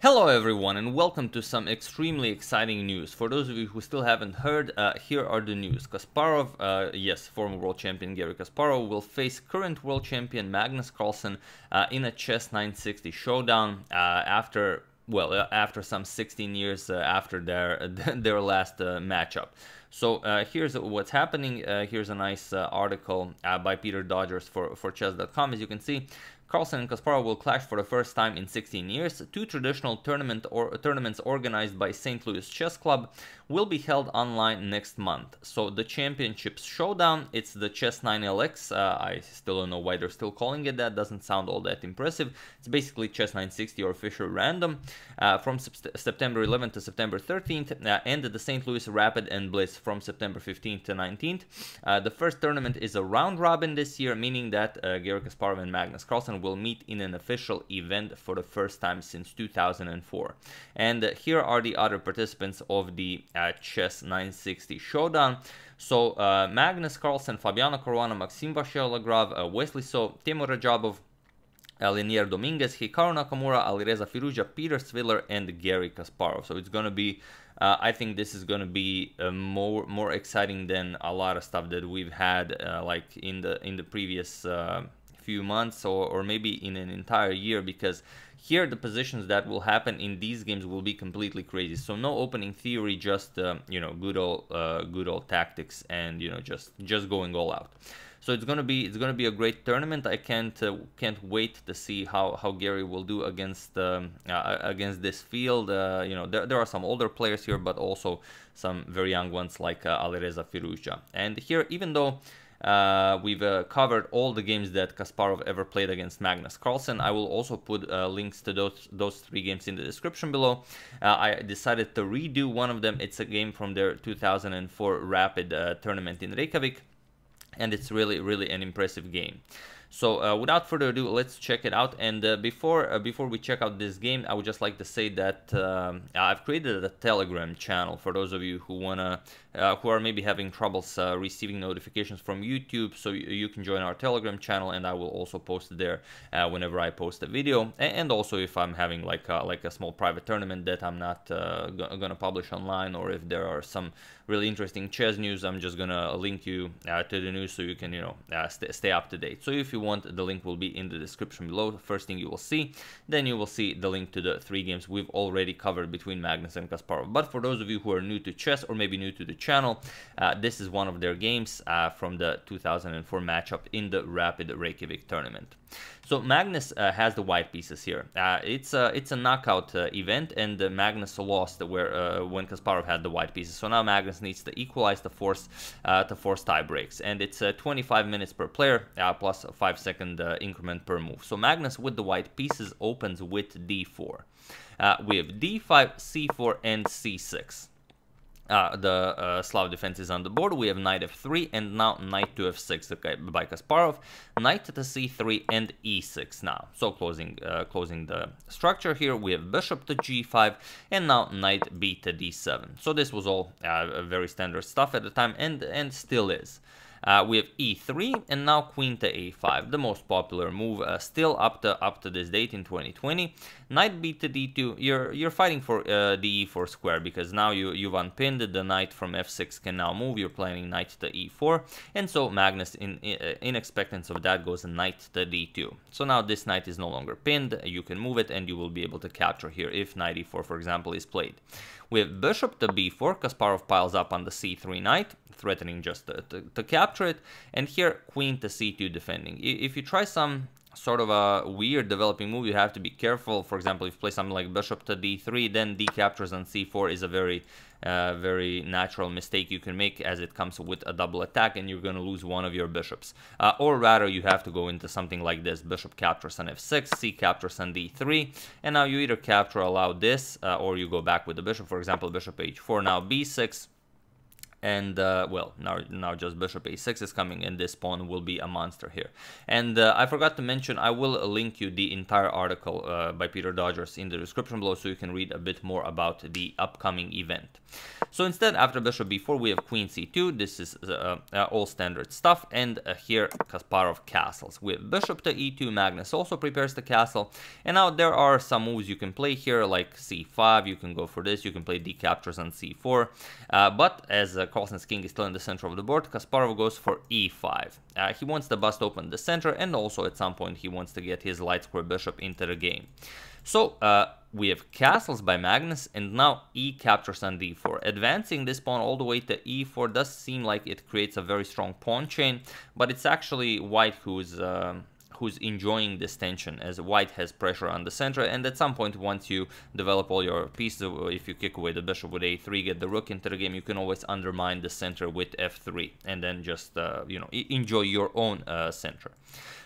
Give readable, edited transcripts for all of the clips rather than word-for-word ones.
Hello everyone and welcome to some extremely exciting news. For those of you who still haven't heard, here are the news. Kasparov, yes, former world champion Garry Kasparov will face current world champion Magnus Carlsen in a chess 960 showdown after some 16 years after their their last matchup. So here's what's happening. Here's a nice article by Peter Dodgers for chess.com. As you can see, Carlsen and Kasparov will clash for the first time in 16 years. Two traditional tournaments organized by St. Louis Chess Club will be held online next month. So the Championships Showdown, it's the Chess 9LX. I still don't know why they're still calling it that. Doesn't sound all that impressive. It's basically Chess 960 or Fischer Random from September 11th to September 13th, and the St. Louis Rapid and Blitz from September 15th to 19th. The first tournament is a round robin this year, meaning that Garry Kasparov and Magnus Carlsen will meet in an official event for the first time since 2004. And here are the other participants of the Chess 960 Showdown. So Magnus Carlsen, Fabiano Caruana, Maxime Vachier-Lagrave, Wesley So, Timur Rajabov, Lenier Dominguez, Hikaru Nakamura, Alireza Firouzja, Peter Svidler, and Garry Kasparov. So it's going to be, I think this is going to be more exciting than a lot of stuff that we've had like in the previous few months or maybe in an entire year, because here the positions that will happen in these games will be completely crazy. So no opening theory, just good old tactics, and just going all out. So it's gonna be a great tournament. I can't wait to see how Garry will do against this field. There are some older players here, but also some very young ones like Alireza Firouzja. And here, even though we've covered all the games that Kasparov ever played against Magnus Carlsen, I will also put links to those three games in the description below. I decided to redo one of them. It's a game from their 2004 Rapid tournament in Reykjavik, and it's really an impressive game. So without further ado, let's check it out. And before we check out this game, I would just like to say that I've created a Telegram channel for those of you who are maybe having troubles receiving notifications from YouTube. So you can join our Telegram channel, and I will also post it there whenever I post a video. And also if I'm having like a small private tournament that I'm not gonna publish online, or if there are some really interesting chess news, I'm just gonna link you to the news so you can stay up to date. So if you want, the link will be in the description below. The first thing you will see, then you will see the link to the three games we've already covered between Magnus and Kasparov. But for those of you who are new to chess, or maybe new to the channel, this is one of their games from the 2004 matchup in the Rapid Reykjavik tournament. So Magnus has the white pieces here. It's a knockout event, and Magnus lost when Kasparov had the white pieces. So now Magnus needs to equalize to force tie breaks, and it's 25 minutes per player plus a 5-second increment per move. So Magnus with the white pieces opens with d4. We have d5, c4, and c6. The Slav defense is on the board. We have knight f3 and now knight to f6 by Kasparov, knight to c3 and e6 now. So closing the structure here. We have bishop to g5 and now knight b to d7. So this was all very standard stuff at the time, and still is. We have e3 and now queen to a5, the most popular move still up to this date in 2020. Knight b to d2. You're fighting for the e4 square, because now you've unpinned the knight from f6 can now move. You're playing knight to e4, and so Magnus in expectance of that goes knight to d2. So now this knight is no longer pinned. You can move it, and you will be able to capture here if knight e4, for example, is played. We have bishop to b4. Kasparov piles up on the c3 knight, threatening just to capture it. And here, queen to c2 defending. If you try some sort of a weird developing move, you have to be careful. For example, if you play something like bishop to d3, then d captures on c4 is a very natural mistake you can make, as it comes with a double attack, and you're going to lose one of your bishops. Or rather, you have to go into something like this. Bishop captures on f6, c captures on d3, and now you either capture, allow this, or you go back with the bishop. For example, bishop h4, now b6, And well, now just bishop a6 is coming, and this pawn will be a monster here. And I forgot to mention, I will link you the entire article by Peter Dodgers in the description below, so you can read a bit more about the upcoming event. So instead, after bishop b4, we have queen c2. This is all standard stuff. And here Kasparov castles. We have bishop to e2. Magnus also prepares the castle. And now there are some moves you can play here, like c5. You can go for this. You can play d captures on c4. But as Carlsen's king is still in the center of the board, Kasparov goes for e5. He wants to bust open the center, and also at some point he wants to get his light square bishop into the game. So we have castles by Magnus, and now e captures on d4. Advancing this pawn all the way to e4 does seem like it creates a very strong pawn chain, but it's actually white who's enjoying this tension, as white has pressure on the center, and at some point, once you develop all your pieces, if you kick away the bishop with a3, get the rook into the game, you can always undermine the center with f3, and then just you know, enjoy your own center.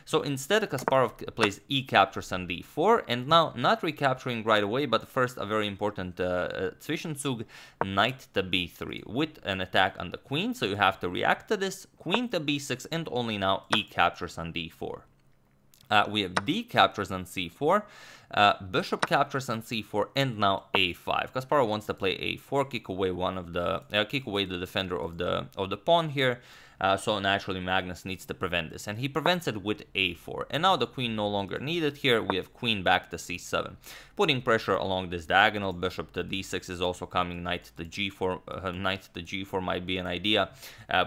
So instead, Kasparov plays e captures on d4, and now not recapturing right away, but first a very important Zwischenzug, knight to b3, with an attack on the queen, so you have to react to this, queen to b6, and only now e captures on d4. We have d captures on c4, bishop captures on c4, and now a5. Kasparov wants to play a4, kick away the defender of the pawn here. So naturally Magnus needs to prevent this, and he prevents it with a4. And now the queen no longer needed here. We have queen back to c7, putting pressure along this diagonal. Bishop to d6 is also coming. Knight to g4. Knight to g4 might be an idea,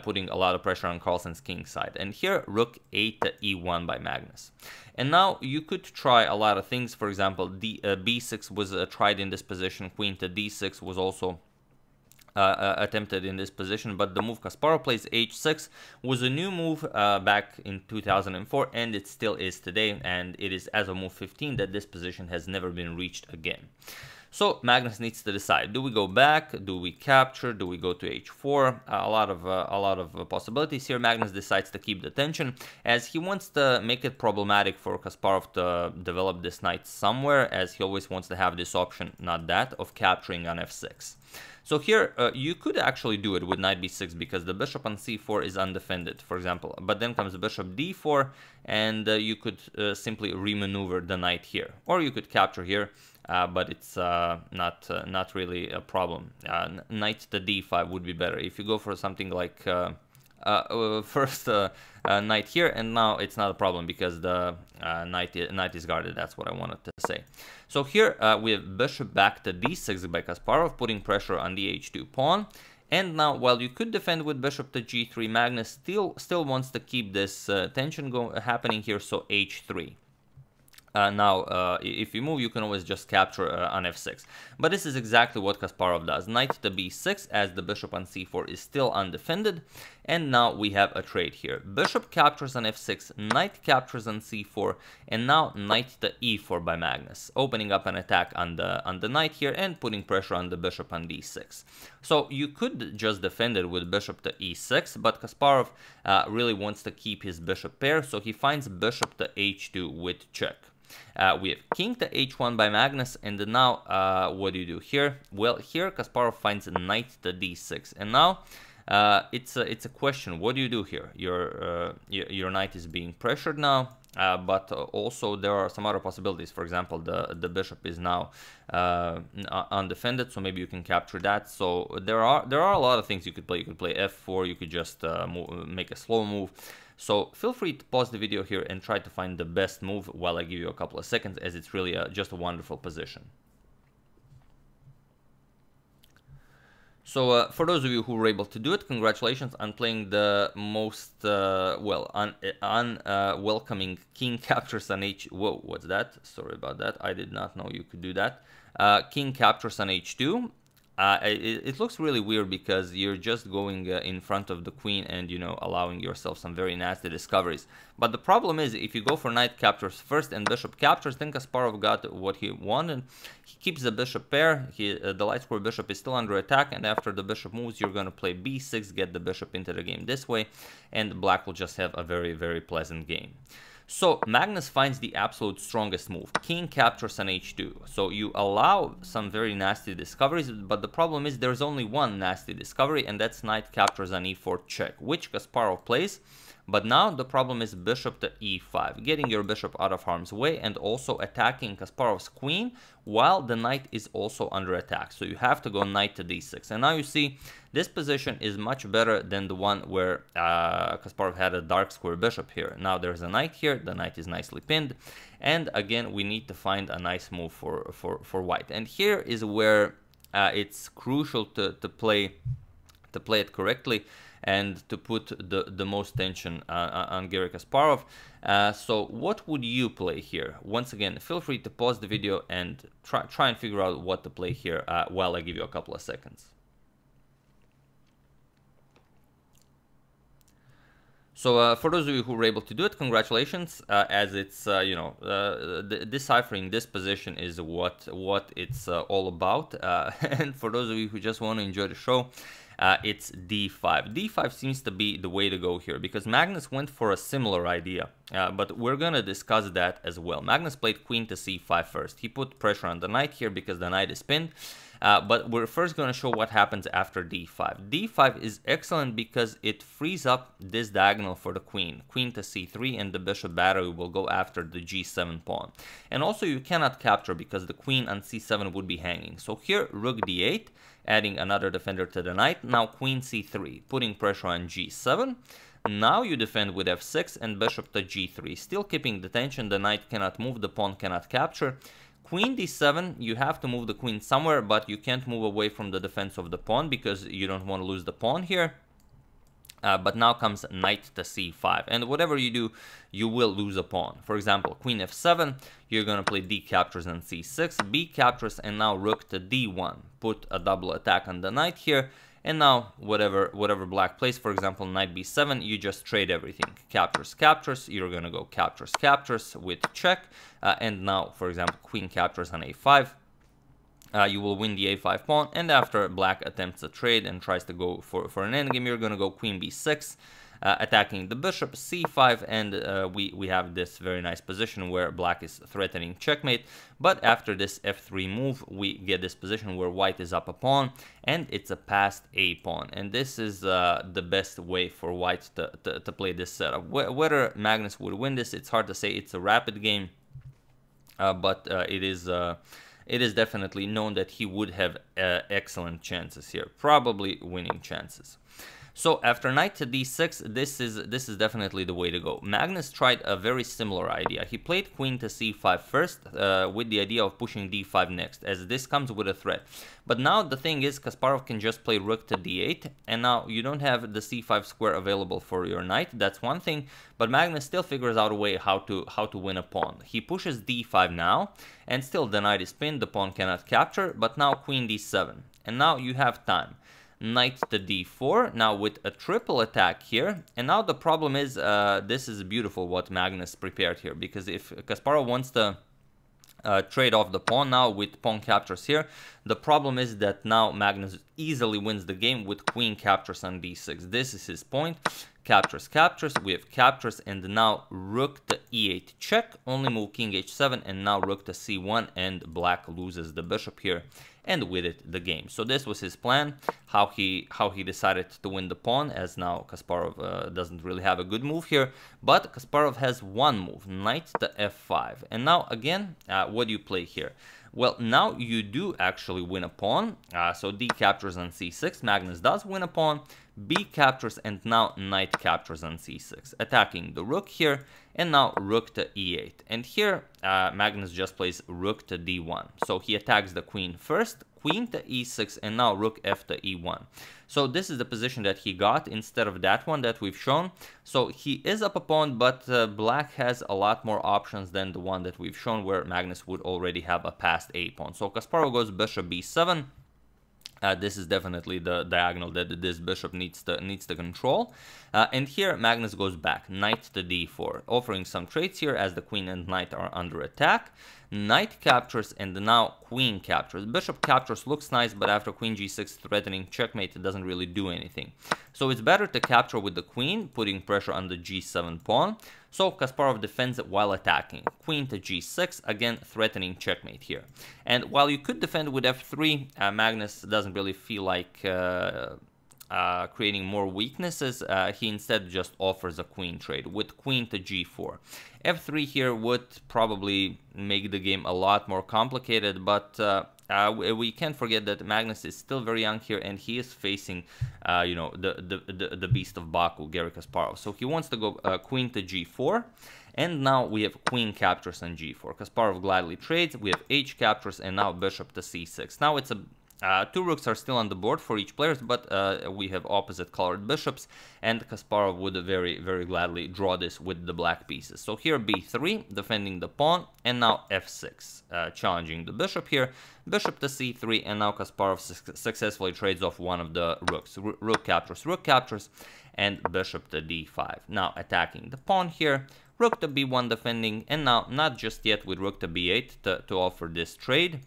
putting a lot of pressure on Carlsen's king side. And here rook a to e1 by Magnus. And now you could try a lot of things. For example, b6 was tried in this position. Queen to d6 was also attempted in this position, but the move Kasparov plays h6 was a new move back in 2004, and it still is today, and it is as of move 15 that this position has never been reached again. So Magnus needs to decide: do we go back, do we capture, do we go to h4? A lot of possibilities here. Magnus decides to keep the tension, as he wants to make it problematic for Kasparov to develop this knight somewhere, as he always wants to have this option, not that, of capturing on f6. So here, you could actually do it with knight b6, because the bishop on c4 is undefended, for example. But then comes the bishop d4, and you could simply remaneuver the knight here. Or you could capture here, but it's not really a problem. Knight to d5 would be better. If you go for something like first knight here, and now it's not a problem because the knight is guarded. That's what I wanted to say. So here we have bishop back to d6 by Kasparov, putting pressure on the h2 pawn. And now, while you could defend with bishop to g3, Magnus still wants to keep this tension happening here, so h3. Now, if you move, you can always just capture on f6. But this is exactly what Kasparov does. Knight to b6, as the bishop on c4 is still undefended. And now we have a trade here. Bishop captures on f6, knight captures on c4, and now knight to e4 by Magnus, opening up an attack on the knight here and putting pressure on the bishop on d6. So you could just defend it with bishop to e6, but Kasparov really wants to keep his bishop pair, so he finds bishop to h2 with check. We have king to h1 by Magnus, and now what do you do here? Well, here Kasparov finds knight to d6, and now it's a question. What do you do here? Your knight is being pressured now, but also there are some other possibilities. For example, the bishop is now undefended, so maybe you can capture that. So there are a lot of things you could play. You could play f4. You could just make a slow move. So feel free to pause the video here and try to find the best move while I give you a couple of seconds, as it's really just a wonderful position. So for those of you who were able to do it, congratulations on playing the most unwelcoming king captures on h. Whoa, what's that? Sorry about that. I did not know you could do that. King captures on h2. It looks really weird because you're just going in front of the queen and, you know, allowing yourself some very nasty discoveries. But the problem is, if you go for knight captures first and bishop captures, then Kasparov got what he wanted. He keeps the bishop pair. The light square bishop is still under attack, and after the bishop moves, you're going to play b6, get the bishop into the game this way, and black will just have a very, very pleasant game. So Magnus finds the absolute strongest move. King captures on h2. So you allow some very nasty discoveries, but the problem is there's only one nasty discovery, and that's knight captures on e4 check, which Kasparov plays. But now the problem is bishop to e5, getting your bishop out of harm's way and also attacking Kasparov's queen while the knight is also under attack. So you have to go knight to d6. And now you see this position is much better than the one where Kasparov had a dark square bishop here. Now there's a knight here, the knight is nicely pinned. And again, we need to find a nice move for white. And here is where it's crucial to play it correctly and to put the most tension on Garry Kasparov. So what would you play here? Once again, feel free to pause the video and try and figure out what to play here while I give you a couple of seconds. So for those of you who were able to do it, congratulations, as it's, deciphering this position is what it's all about. And for those of you who just want to enjoy the show, it's d5. d5 seems to be the way to go here, because Magnus went for a similar idea, but we're going to discuss that as well. Magnus played queen to c5 first. He put pressure on the knight here because the knight is pinned. But we're first going to show what happens after d5. d5 is excellent because it frees up this diagonal for the queen. Queen to c3, and the bishop battery will go after the g7 pawn. And also you cannot capture because the queen on c7 would be hanging. So here rook d8, adding another defender to the knight. Now queen c3, putting pressure on g7. Now you defend with f6 and bishop to g3, still keeping the tension. The knight cannot move, the pawn cannot capture. Queen d7, you have to move the queen somewhere, but you can't move away from the defense of the pawn because you don't want to lose the pawn here. But now comes knight to c5, and whatever you do, you will lose a pawn. For example, queen f7, you're going to play d captures on c6, b captures, and now rook to d1. Put a double attack on the knight here. And now, whatever black plays, for example, knight b7, you just trade everything. Captures, captures, you're going to go captures, captures with check. And now, for example, queen captures on a5. You will win the a5 pawn. And after black attempts a trade and tries to go for an endgame, you're going to go queen b6. Attacking the bishop, c5, and we have this very nice position where black is threatening checkmate. But after this f3 move, we get this position where white is up a pawn, and it's a passed a pawn. And this is the best way for white to play this setup. Whether Magnus would win this, it's hard to say. It's a rapid game, but it is definitely known that he would have excellent chances here, probably winning chances. So after knight to d6, this is definitely the way to go. Magnus tried a very similar idea. He played queen to c5 first with the idea of pushing d5 next, as this comes with a threat. But now the thing is, Kasparov can just play rook to d8, and now you don't have the c5 square available for your knight. That's one thing, but Magnus still figures out a way how to win a pawn. He pushes d5 now, and still the knight is pinned, the pawn cannot capture, but now queen d7, and now you have time. Knight to d4, now with a triple attack here. And now the problem is, this is beautiful what Magnus prepared here, because if Kasparov wants to trade off the pawn now with pawn captures here, the problem is that now Magnus easily wins the game with queen captures on d6. This is his point. Captures, captures, we have captures, and now rook to e8 check, only move king h7, and now rook to c1, and black loses the bishop here, and with it the game. So this was his plan, how he decided to win the pawn, as now Kasparov doesn't really have a good move here, but Kasparov has one move, knight to f5. And now again, what do you play here? Well, now you do actually win a pawn. So d captures on c6, Magnus does win a pawn, b captures, and now knight captures on c6, attacking the rook here, and now rook to e8. And here, Magnus just plays rook to d1. So he attacks the queen first, queen to e6, and now rook f to e1. So this is the position that he got instead of that one that we've shown. So he is up a pawn, but black has a lot more options than the one that we've shown, where Magnus would already have a passed a pawn. So Kasparov goes bishop b7. This is definitely the diagonal that this bishop needs to control. And here Magnus goes back, knight to d4, offering some traits here as the queen and knight are under attack. knight captures, and now queen captures. Bishop captures looks nice, but after queen g6 threatening checkmate, it doesn't really do anything. So it's better to capture with the queen, putting pressure on the g7 pawn. So Kasparov defends it while attacking. Queen to g6, again threatening checkmate here. And while you could defend with f3, Magnus doesn't really feel like creating more weaknesses. He instead just offers a queen trade with queen to g4. f3 here would probably make the game a lot more complicated, but we can't forget that Magnus is still very young here, and he is facing, you know, the beast of Baku, Garry Kasparov. So he wants to go queen to g4, and now we have queen captures on g4. Kasparov gladly trades. We have h captures, and now bishop to c6. Now it's a two rooks are still on the board for each player, but we have opposite colored bishops, and Kasparov would very, very gladly draw this with the black pieces. So here b3, defending the pawn, and now f6, challenging the bishop here, bishop to c3, and now Kasparov successfully trades off one of the rooks. Rook captures, and bishop to d5. Now attacking the pawn here, rook to b1 defending, and now not just yet with rook to b8 to offer this trade.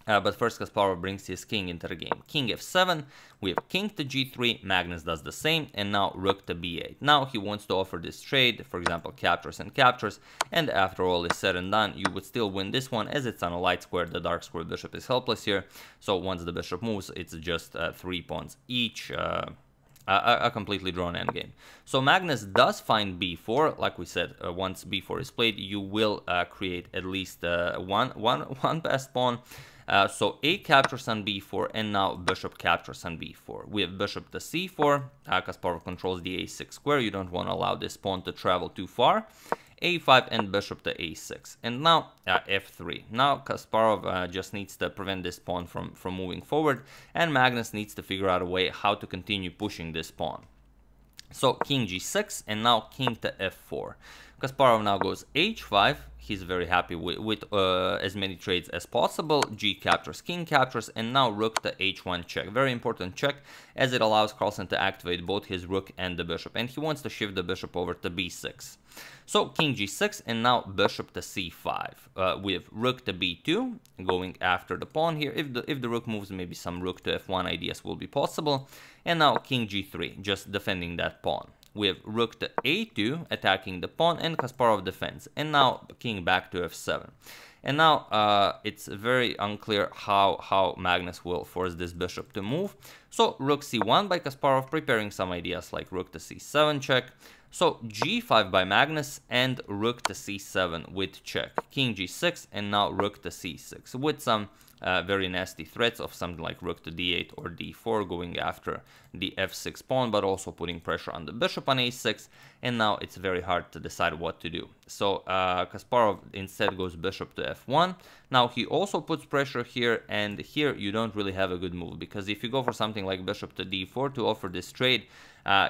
But first Kasparov brings his king into the game. King f7, we have king to g3, Magnus does the same, and now rook to b8. Now he wants to offer this trade, for example, captures and captures, and after all is said and done, you would still win this one, as it's on a light square. The dark square bishop is helpless here, so once the bishop moves, it's just 3 pawns each. A completely drawn endgame. So Magnus does find b4. Like we said, once b4 is played, you will create at least one passed pawn. So a captures on b4, and now bishop captures on b4. We have bishop to c4. Kasparov controls the a6 square. You don't want to allow this pawn to travel too far. a5 and bishop to a6. And now f3. Now Kasparov just needs to prevent this pawn from moving forward, and Magnus needs to figure out a way how to continue pushing this pawn. So king g6, and now king to f4. Kasparov now goes h5. He's very happy with as many trades as possible. G captures, king captures, and now rook to h1 check. Very important check, as it allows Carlsen to activate both his rook and the bishop, and he wants to shift the bishop over to b6. So king g6, and now bishop to c5. We have rook to b2, going after the pawn here. If the rook moves, maybe some rook to f1 ideas will be possible. And now king g3, just defending that pawn. We have rook to a2, attacking the pawn, and Kasparov defends. And now king back to f7. And now it's very unclear how Magnus will force this bishop to move. So rook c1 by Kasparov, preparing some ideas like rook to c7 check. So g5 by Magnus, and rook to c7 with check. King g6, and now rook to c6 with some very nasty threats of something like rook to d8 or d4, going after the f6 pawn, but also putting pressure on the bishop on a6. And now it's very hard to decide what to do. So Kasparov instead goes bishop to f1. Now he also puts pressure here, and here you don't really have a good move, because if you go for something like bishop to d4 to offer this trade,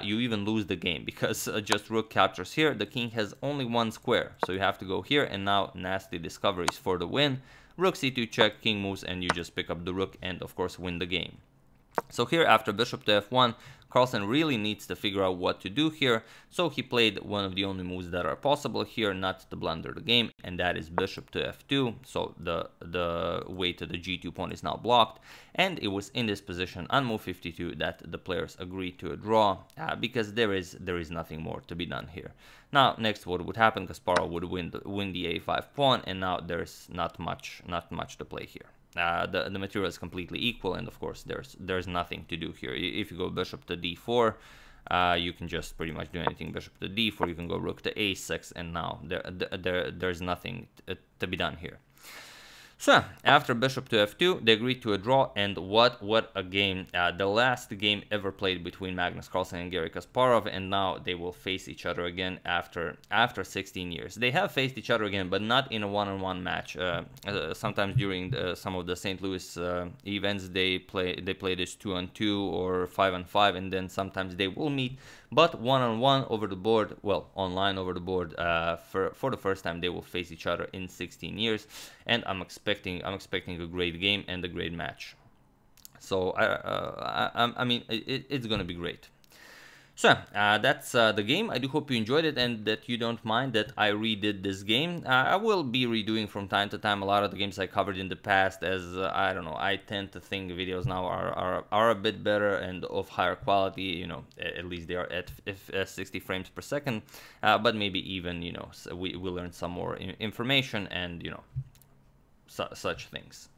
you even lose the game, because just rook captures here. The king has only one square, so you have to go here, and now nasty discoveries for the win. Rook c2 check, king moves, and you just pick up the rook and of course win the game. So here after bishop to f1, Carlsen really needs to figure out what to do here, so he played one of the only moves that are possible here, not to blunder the game, and that is bishop to f2. So the way to the g2 pawn is now blocked, and it was in this position on move 52 that the players agreed to a draw, because there is nothing more to be done here. Now next what would happen, Kasparov would win the a5 pawn, and now there's not much to play here. The material is completely equal, and of course there's nothing to do here. If you go bishop to d4, you can just pretty much do anything. Bishop to d4, you can go rook to a6, and now there's nothing to be done here. So after bishop to f2, they agreed to a draw, and what a game. The last game ever played between Magnus Carlsen and Garry Kasparov, and now they will face each other again after 16 years. They have faced each other again, but not in a one-on-one match. Sometimes during some of the St. Louis events, they play this 2-on-2 or 5-on-5, and then sometimes they will meet. But one-on-one over the board, well, online over the board, for the first time they will face each other in 16 years, and I'm expecting a great game and a great match. So I mean, it's gonna be great. So that's the game. I do hope you enjoyed it and that you don't mind that I redid this game. I will be redoing from time to time a lot of the games I covered in the past, as I don't know, I tend to think videos now are a bit better and of higher quality. You know, at least they are at 60 frames per second, but maybe even, you know, so we learn some more information and, you know, such things.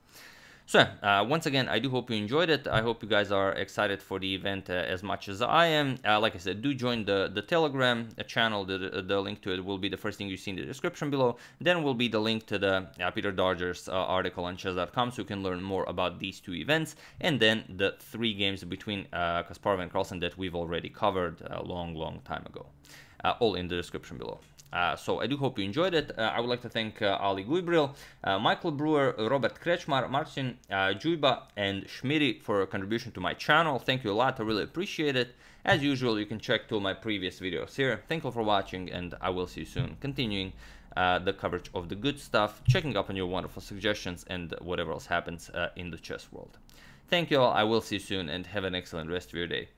So, once again, I do hope you enjoyed it. I hope you guys are excited for the event as much as I am. Like I said, do join the Telegram channel. The link to it will be the first thing you see in the description below. Then will be the link to the Peter Dodgers article on chess.com, so you can learn more about these two events. And then the 3 games between Kasparov and Carlsen that we've already covered a long time ago. All in the description below. So I do hope you enjoyed it. I would like to thank Ali Guibril, Michael Brewer, Robert Kretschmar, Marcin Juiba, and Schmiri for a contribution to my channel. Thank you a lot. I really appreciate it. As usual, you can check all my previous videos here. Thank you for watching, and I will see you soon. Continuing the coverage of the good stuff, checking up on your wonderful suggestions, and whatever else happens in the chess world. Thank you all. I will see you soon, and have an excellent rest of your day.